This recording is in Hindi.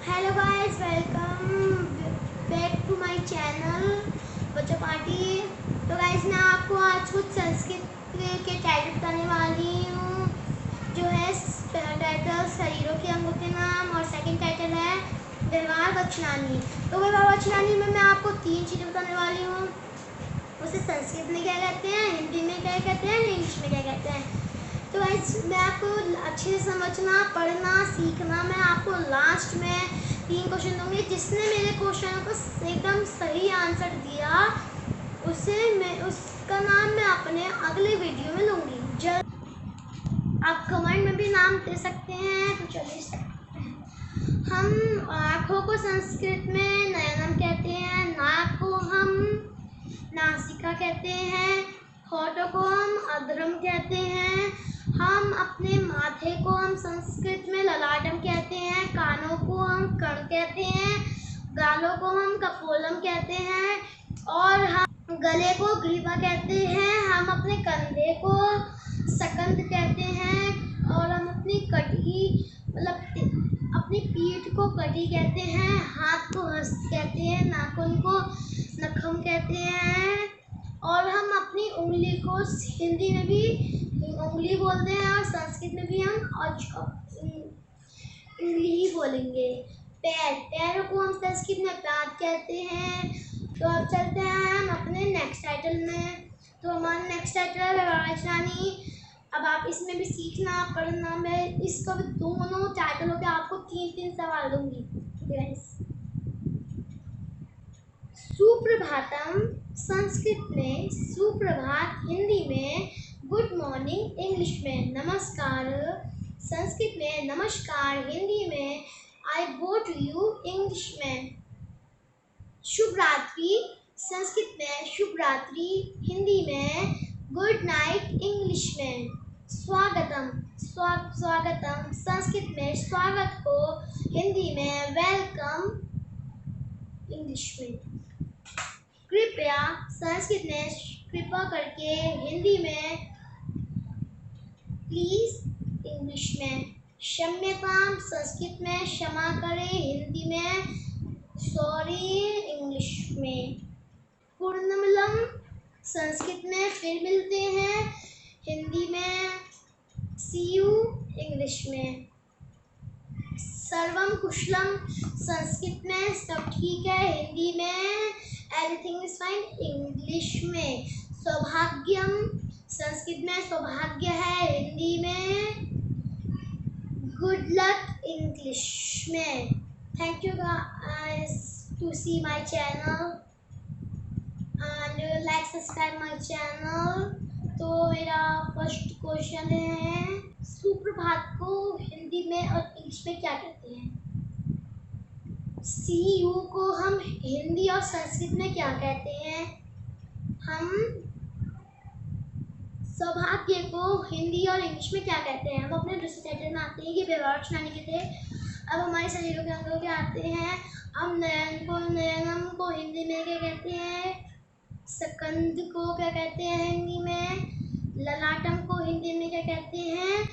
Hello guys, welcome back to my channel बच्चों पार्टी। तो गाइस, मैं आपको आज कुछ संस्कृत के टाइटल बताने वाली हूँ। जो है टाइटल शरीरों के अंगों के नाम, और सेकंड टाइटल है व्यवहार वचनानी। तो व्यवहार वचनानी में मैं आपको 3 चीज़ें बताने वाली हूँ। उसे संस्कृत में क्या कहते हैं, हिंदी में क्या कहते हैं, इंग्लिश में क्या कहते हैं। तो गाइस, मैं आपको अच्छे से समझना, पढ़ना, सीखना। मैं आपको लास्ट में 3 क्वेश्चन दूंगी। जिसने मेरे क्वेश्चन को एकदम सही आंसर दिया उसका नाम मैं अपने अगले वीडियो में लूँगी। आप कमेंट में भी नाम दे सकते हैं। तो चलिए, हम आँखों को संस्कृत में नयनम कहते हैं, नाक को हम नासिका कहते हैं, होठों को हम अधरम कहते हैं, हम अपने माथे को हम संस्कृत में ललाटम कहते हैं, कानों को हम कर्ण कहते हैं, गालों को हम कपोलम कहते हैं, और हम गले को ग्रीवा कहते हैं, हम अपने कंधे को सकंद कहते हैं, और हम अपनी कटी अपनी पीठ को कटी कहते हैं, हाथ को हस्त कहते हैं, नाखून को नखम कहते हैं, और हम अपनी उंगली को हिंदी में भी उंगली बोलते हैं, और संस्कृत में भी हम उंगली ही बोलेंगे। पैरों को हम संस्कृत में पाद कहते हैं। तो अब चलते हैं हम अपने नेक्स्ट टाइटल में। तो हमारा नेक्स्ट टाइटल है व्यवहार वचनानी। अब आप इसमें भी सीखना, पढ़ना। मैं इसको भी दोनों टाइटलों के आपको 3-3 सवाल दूंगी। सुप्रभातम संस्कृत में सुप्रभात, हिंदी में गुड मॉर्निंग, इंग्लिश में नमस्कार, संस्कृत में नमस्कार, हिंदी में आई गो टू यू, इंग्लिश में शुभ रात्रि, संस्कृत में शुभ रात्रि, हिंदी में गुड नाइट, इंग्लिश में स्वागतम स्वागतम, संस्कृत में स्वागत को, हिंदी में वेलकम, इंग्लिश में कृपया, संस्कृत में कृपा करके, हिंदी में प्लीज, इंग्लिश में क्षम्यताम, संस्कृत में क्षमा करें, हिंदी में सॉरी, इंग्लिश में पूर्णमलम, संस्कृत में फिर मिलते हैं, हिंदी में सी यू, इंग्लिश में सर्वम कुशलम, संस्कृत में सब ठीक है, हिंदी में एवरीथिंग इज फाइन, इंग्लिश में सौभाग्यम, संस्कृत में सौभाग्य है, हिंदी में गुड लक, इंग्लिश में। Thank you guys to see my channel and like subscribe my channel. तो मेरा फर्स्ट क्वेश्चन है, सुप्रभात को हिंदी में और इंग्लिश में क्या कहते हैं? सी यू को हम हिंदी और संस्कृत में क्या कहते हैं? हम सौभाग्य को हिंदी और इंग्लिश में क्या कहते हैं? हम अपने दूसरे टाइटल में आते हैं कि व्यवहार वचनानी के थे। अब हमारे शरीरों के अंगों के आते हैं। हम नयनम को हिंदी में क्या कहते हैं? सकंद को क्या कहते हैं हिंदी में? ललाटम को हिंदी में क्या कहते हैं?